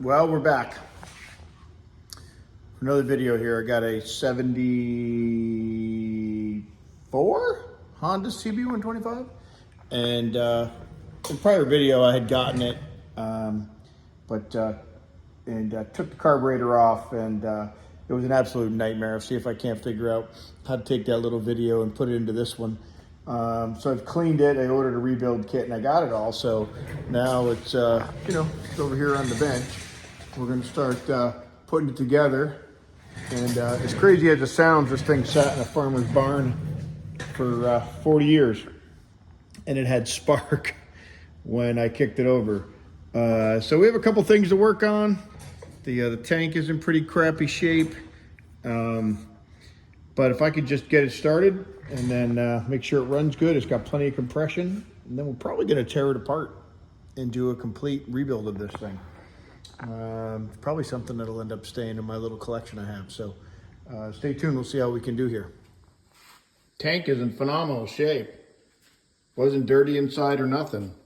Well, we're back for another video here. I got a 74 Honda CB125, and in the prior video I had gotten it, but took the carburetor off, and it was an absolute nightmare. I'll see if I can't figure out how to take that little video and put it into this one. So I've cleaned it. I ordered a rebuild kit and I got it all. So now it's it's over here on the bench. We're going to start putting it together. And as crazy as it sounds, this thing sat in a farmer's barn for 40 years, and it had spark when I kicked it over. So we have a couple things to work on. The tank is in pretty crappy shape, but if I could just get it started and then make sure it runs good, it's got plenty of compression, and then we're probably going to tear it apart and do a complete rebuild of this thing. Probably something that'll end up staying in my little collection I have. So stay tuned. We'll see how we can do here. Tank is in phenomenal shape. Wasn't dirty inside or nothing.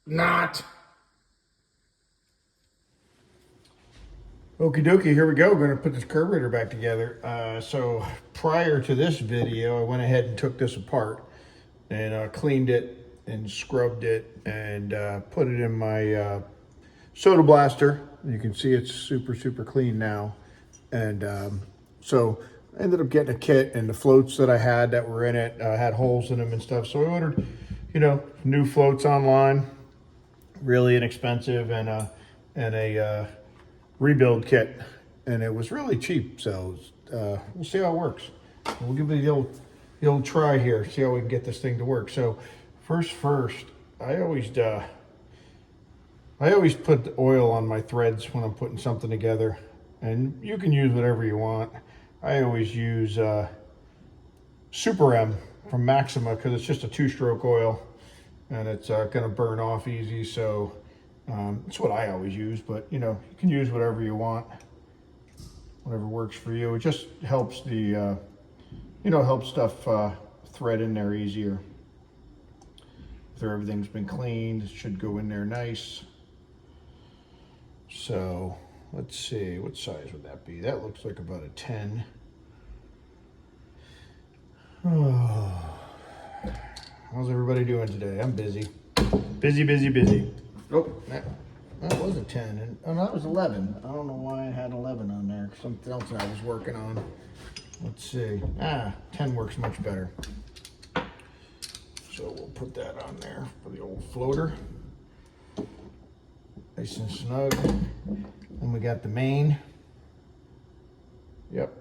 Not. Okie dokie, here we go. We're going to put this carburetor back together. So prior to this video, I went ahead and took this apart and cleaned it and scrubbed it and put it in my soda blaster. You can see it's super clean now. And so I ended up getting a kit, and the floats that I had that were in it had holes in them and stuff. So I ordered, new floats online, really inexpensive, and a rebuild kit, and it was really cheap. So we'll see how it works. We'll give it the old try here, see how we can get this thing to work. So first, I always put the oil on my threads when I'm putting something together, and you can use whatever you want. I always use Super M from Maxima because it's just a 2-stroke oil, and it's gonna burn off easy. So it's what I always use, but you can use whatever you want, whatever works for you. It just helps the helps stuff thread in there easier. After everything's been cleaned, it should go in there nice. So let's see, what size would that be? That looks like about a 10. Oh. How's everybody doing today? I'm busy. Busy. Oh, that was a 10. And, oh, no, that was 11. I don't know why I had 11 on there. Something else I was working on. Let's see. 10 works much better. So we'll put that on there for the old floater. Nice and snug. Then we got the main. Yep.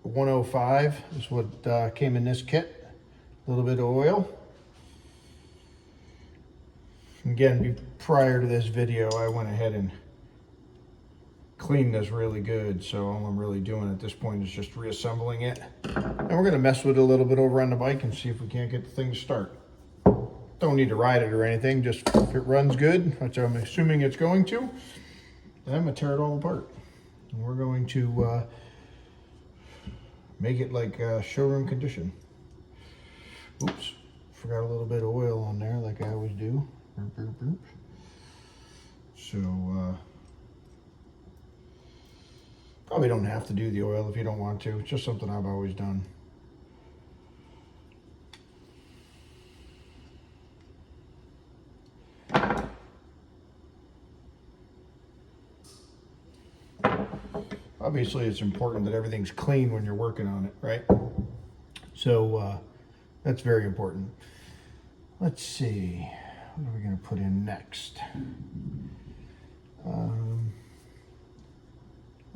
105 is what came in this kit. A little bit of oil. Again, prior to this video, I went ahead and cleaned this really good. So all I'm really doing at this point is just reassembling it. And we're going to mess with it a little bit over on the bike and see if we can't get the thing to start. Don't need to ride it or anything. Just if it runs good, which I'm assuming it's going to, then I'm going to tear it all apart. And we're going to make it like showroom condition. Oops, forgot a little bit of oil on there like I always do. So probably don't have to do the oil if you don't want to. It's just something I've always done. Obviously, it's important that everything's clean when you're working on it, right? So that's very important. Let's see, what are we going to put in next? Well,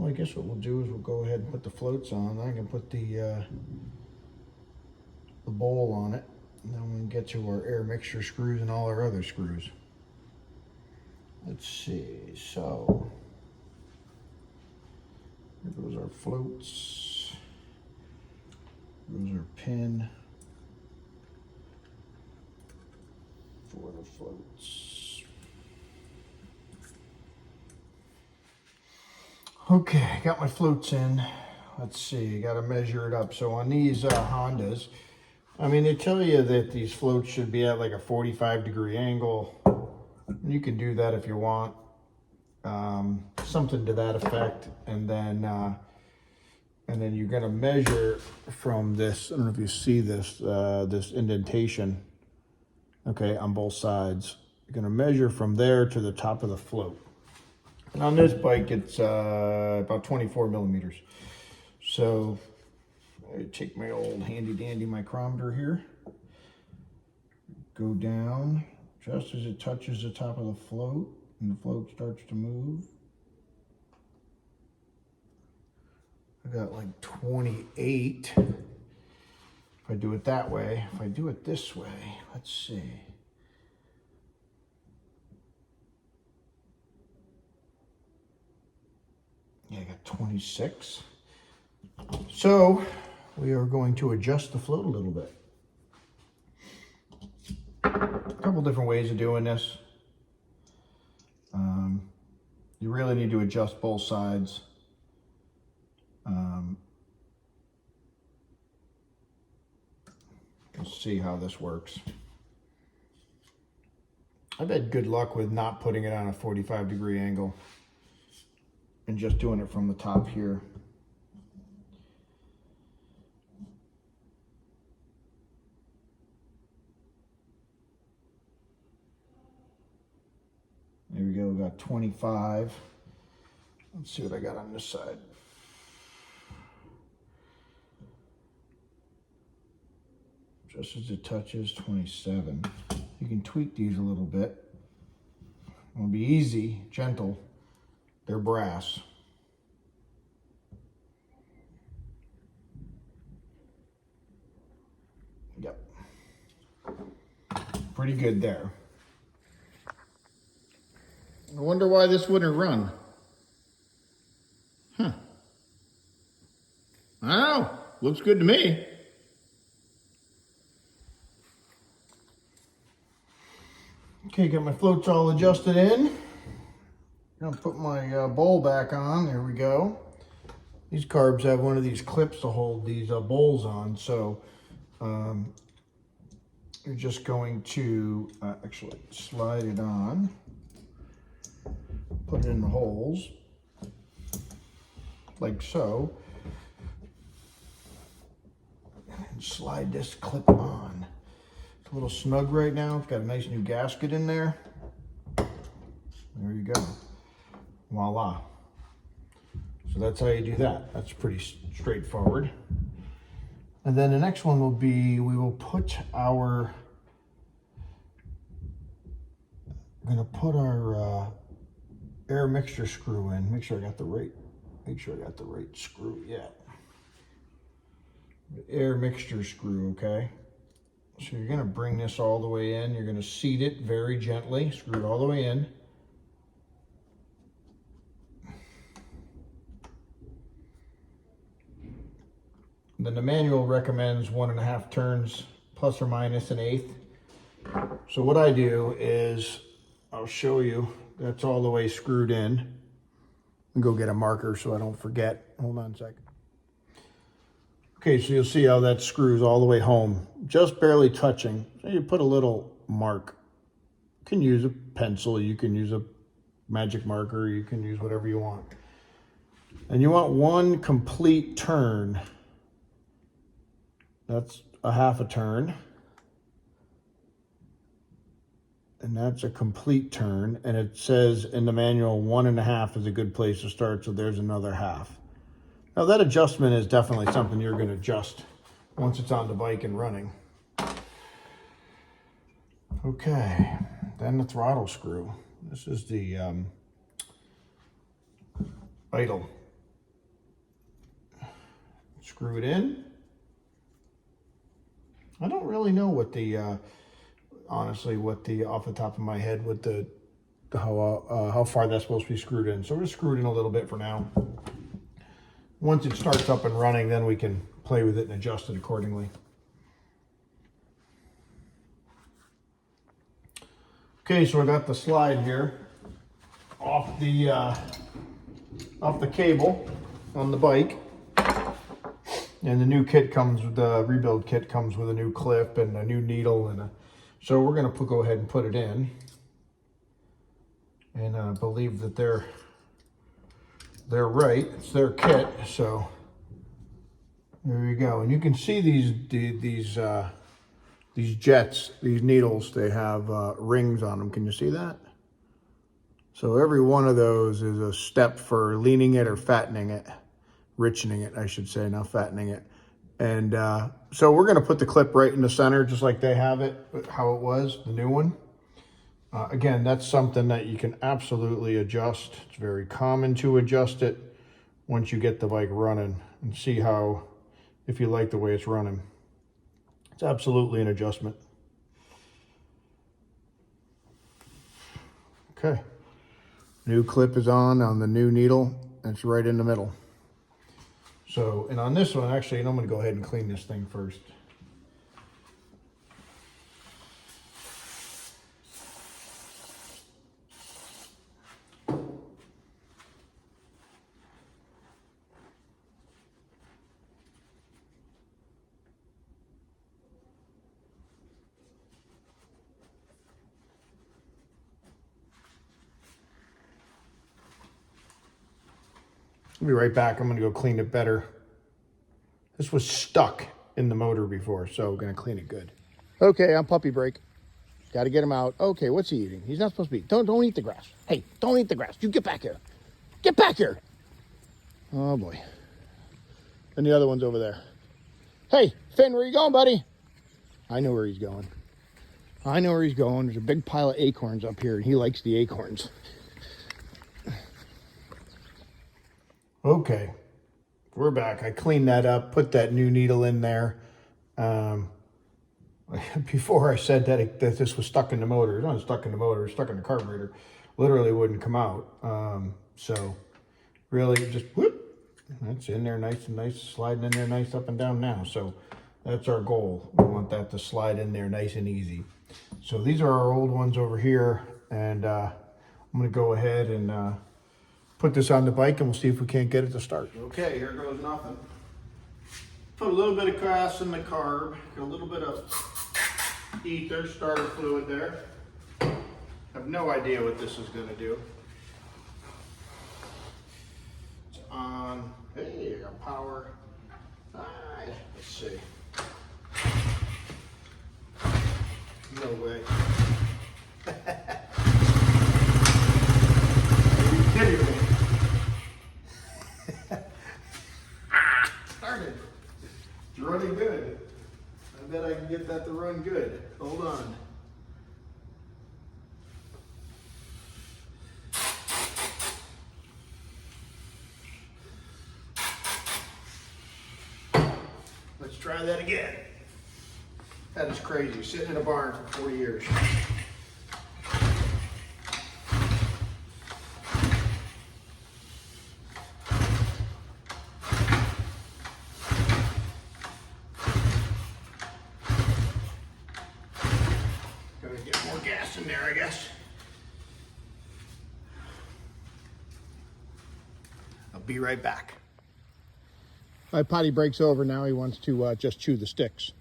I guess what we'll do is we'll go ahead and put the floats on. I can put the bowl on it, and then we can get to our air mixture screws and all our other screws. Let's see, so here goes our floats. Here's our pin for the floats. Okay, got my floats in. Let's see, got to measure it up. So on these Hondas, I mean, they tell you that these floats should be at like a 45-degree angle. You can do that if you want. something to that effect, and then you're going to measure from this. I don't know if you see this this indentation, okay, on both sides. You're going to measure from there to the top of the float. And on this bike, it's about 24 millimeters. So I take my old handy dandy micrometer here, go down just as it touches the top of the float, and the float starts to move. I got like 28. If I do it that way, if I do it this way, let's see. Yeah, I got 26. So we are going to adjust the float a little bit. A couple different ways of doing this. You really need to adjust both sides. Let's see how this works. I've had good luck with not putting it on a 45-degree angle and just doing it from the top here. There we go, we got 25. Let's see what I got on this side. Just as it touches, 27. You can tweak these a little bit. It'll be easy, gentle. They're brass. Yep. Pretty good there. I wonder why this wouldn't run. Huh. I don't know. Looks good to me. Okay, got my floats all adjusted in. Gonna put my bowl back on. There we go. These carbs have one of these clips to hold these bowls on, so you're just going to actually slide it on, put it in the holes, like so, and slide this clip on. It's a little snug right now. It's got a nice new gasket in there. There you go. Voila. So that's how you do that. That's pretty straightforward. And then the next one will be, we will put our, I'm going to put our air mixture screw in. Make sure I got the right screw. Yeah. The air mixture screw, okay? So you're going to bring this all the way in. You're going to seat it very gently, screw it all the way in. Then the manual recommends 1.5 turns, plus or minus an eighth. So what I do is, I'll show you, that's all the way screwed in. And go get a marker so I don't forget. Hold on a second. Okay, so you'll see how that screws all the way home, just barely touching. So you put a little mark. You can use a pencil, you can use a magic marker, you can use whatever you want. And you want one complete turn. That's a half a turn. And that's a complete turn. And it says in the manual 1.5 is a good place to start, so there's another half. Now that adjustment is definitely something you're going to adjust once it's on the bike and running. Okay, then the throttle screw. This is the idle. Screw it in. I don't really know what the, honestly, off the top of my head, what how far that's supposed to be screwed in. So we're screwed in a little bit for now. Once it starts up and running, then we can play with it and adjust it accordingly. Okay, so I got the slide here off the cable on the bike. And the new kit comes with the rebuild kit comes with a new clip and a new needle so we're going to go ahead and put it in. and I believe that they're right. It's their kit, so there you go. And you can see these jets, these needles. They have rings on them. Can you see that? So every one of those is a step for leaning it or fattening it, richening it, I should say, not fattening it. And so we're going to put the clip right in the center, just like they have it, how it was, the new one. Again, that's something that you can absolutely adjust. It's very common to adjust it once you get the bike running and see how, if you like the way it's running. It's absolutely an adjustment. Okay. New clip is on the new needle. It's right in the middle. So, and on this one, actually, I'm going to go ahead and clean this thing first. I'll be right back. I'm going to go clean it better. This was stuck in the motor before, so we're going to clean it good. Okay, I'm puppy break. Got to get him out. Okay, what's he eating? He's not supposed to be. Don't eat the grass. Hey, don't eat the grass. You get back here. Get back here. Oh, boy. And the other one's over there. Hey, Finn, where you going, buddy? I know where he's going. I know where he's going. There's a big pile of acorns up here, and he likes the acorns. Okay, we're back. I cleaned that up, put that new needle in there. Before I said that this was stuck in the motor. It wasn't stuck in the motor, it was stuck in the carburetor. Literally wouldn't come out. So really just whoop, that's in there nice and nice, sliding in there nice up and down now. So that's our goal. We want that to slide in there nice and easy. So these are our old ones over here, and I'm gonna go ahead and put this on the bike, and we'll see if we can't get it to start. Okay, here goes nothing. Put a little bit of gas in the carb, a little bit of ether, starter fluid there. I have no idea what this is going to do. It's on. Hey, I got power. All right, let's see. No way. Are you kidding me? It's running good. I bet I can get that to run good. Hold on. Let's try that again. That is crazy. Sitting in a barn for 40 years. Gas in there, I guess. I'll be right back. My potty break's over now. He wants to just chew the sticks.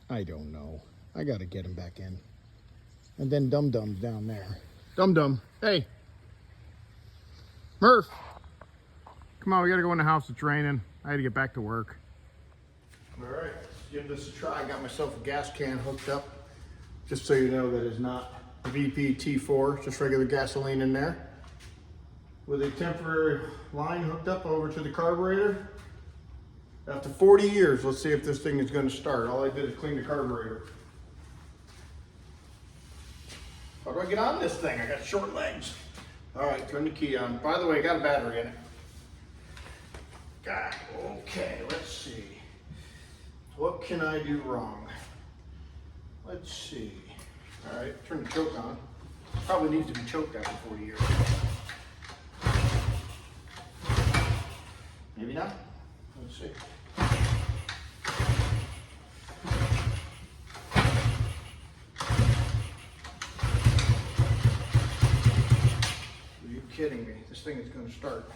I don't know. I gotta get him back in. And then Dum Dum's down there. Dum Dum, hey. Murph. Come on, we gotta go in the house. It's raining. I had to get back to work. All right, let's give this a try. I got myself a gas can hooked up. Just so you know that it's not VP T4, just regular gasoline in there. With a temporary line hooked up over to the carburetor. After 40 years, let's see if this thing is going to start. All I did is clean the carburetor. How do I get on this thing? I got short legs. All right, turn the key on. By the way, I got a battery in it. God, okay, let's see. What can I do wrong? Let's see. All right, turn the choke on. Probably needs to be choked after 40 years. Maybe not. Let's see. Are you kidding me? This thing is going to start.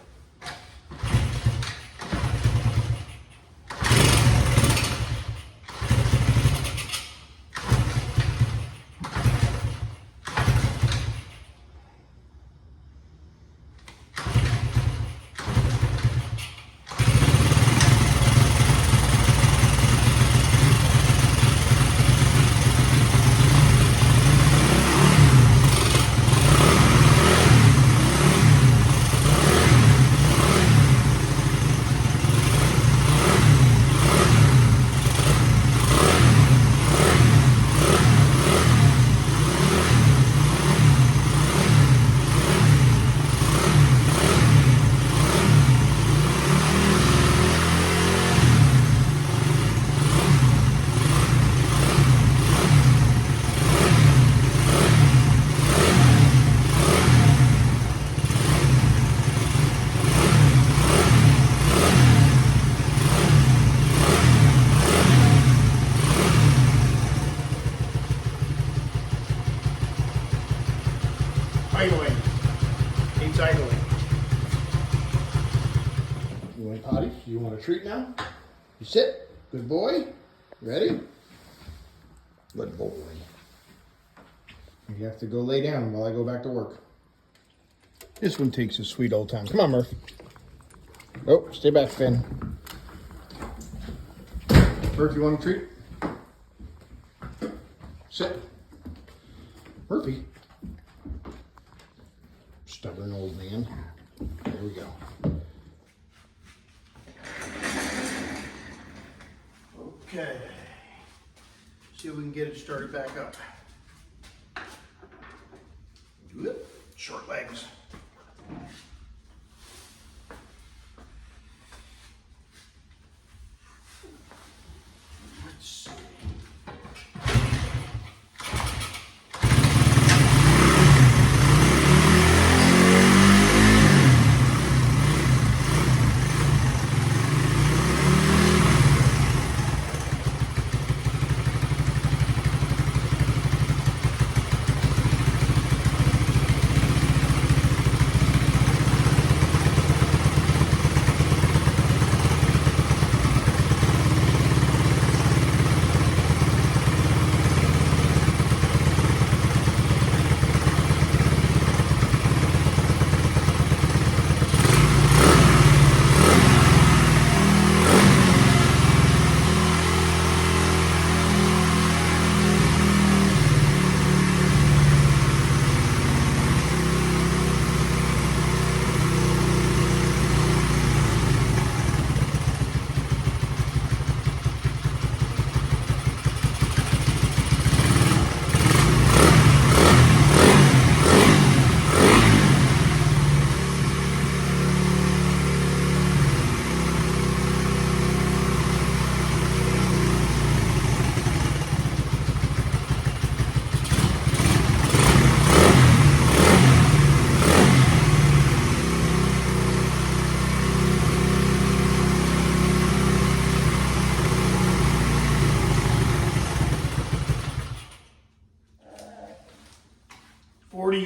idling. Hates idling. You want potty? You want a treat now? You sit. Good boy. Ready? Good boy. You have to go lay down while I go back to work. This one takes a sweet old time. Come on, Murph. Oh, stay back, Finn. Murph, you want a treat? Sit. Murphy. Stubborn old man. There we go. Okay. See if we can get it started back up. Whoop. Short legs. Let's see.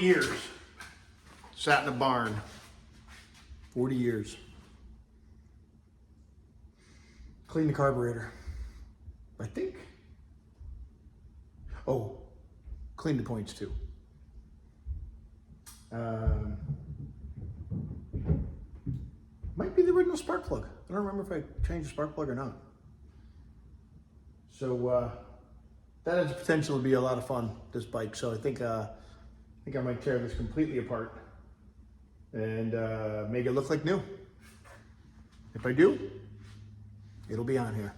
Years sat in a barn. 40 years. Clean the carburetor, I think. Oh, clean the points too. Might be the original spark plug. I don't remember if I changed the spark plug or not. So that has the potential to be a lot of fun, this bike. So I think I might tear this completely apart and make it look like new. If I do, it'll be on here.